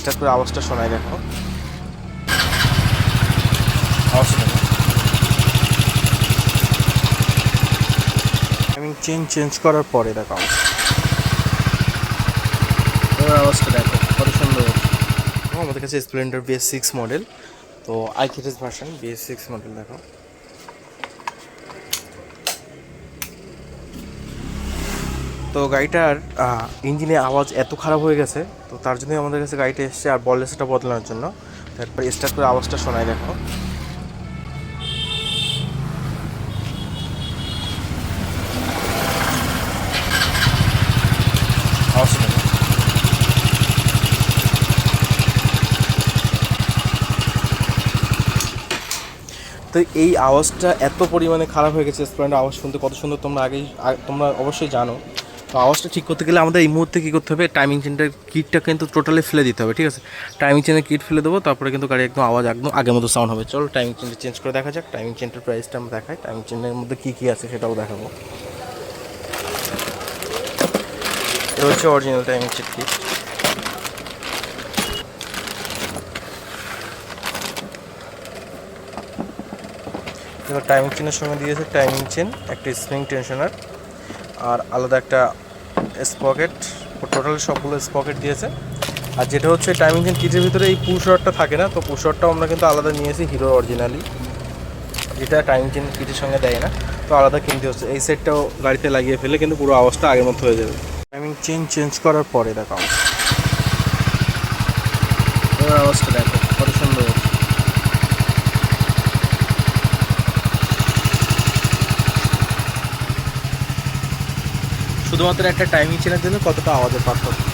Start করে আওয়াজটা শোনায়, দেখো আওয়াজটা দেখো। আমি চেঞ্জ করার পরে দেখো আওয়াজটা দেখো কত সুন্দর। আমাদের কাছে স্প্লেন্ডার BS6 মডেল, তো আইকিটেস ভার্সন BS6 মডেল দেখো। তো গাড়িটার ইঞ্জিনে আওয়াজ এত খারাপ হয়ে গেছে, তো তার জন্যই আমাদের কাছে গাড়িটা এসছে আর বললেসটা বদলানোর জন্য। তারপরে স্টার্ট করে আওয়াজটা শোনায়, দেখো আওয়াজটা দেখো। তো এই আওয়াজটা এত পরিমাণে খারাপ হয়ে গেছে, স্প্লেন্ডার আওয়াজ শুনতে কত সুন্দর তোমরা অবশ্যই জানো। তো আওয়াজটা ঠিক করতে গেলে আমাদের এই মুহূর্তে কী করতে হবে, টাইমিং চেনটার কিটটা কিন্তু টোটালি ফেলে দিতে হবে, ঠিক আছে। টাইমিং চেনের কিট ফেলে দেবো, তারপরে কিন্তু গাড়ি একদম আওয়াজ একদম আগের মতো সাউন্ড হবে। চলো টাইমিং চেনটা চেঞ্জ করে দেখা যাক। টাইমিং চেনটার প্রাইসটা আমরা দেখাই, টাইমিং চেনের মধ্যে কী কী আছে সেটাও দেখাবো। এটা হচ্ছে অরিজিনাল টাইমিং চেন কিট। এবার টাইমিং চেনের সঙ্গে দিয়েছে টাইমিং চেন, একটা স্প্রিং টেনশনার, আর আলাদা একটা স্পকেট। টোটাল সবগুলো স্পকেট দিয়েছে। আর যেটা হচ্ছে টাইমিং চেন কিটের ভিতরে এই পুশ রডটা থাকে না, তো পুশ রডটাও আমরা কিন্তু আলাদা নিয়েছি হিরো অরিজিনালি, যেটা টাইমিং চেন কিটের সঙ্গে দেয় না, তো আলাদা কিনতে হচ্ছে। এই সেটটাও গাড়িতে লাগিয়ে ফেলে কিন্তু পুরো আওয়াজটা আগের মতো হয়ে যাবে। টাইমিং চেঞ্জ করার পরে দেখো আওয়াজটা দেখো কত সুন্দর। শুধুমাত্র একটা টাইমিং চেনের জন্য কতটা আওয়াজের পার্থক্য।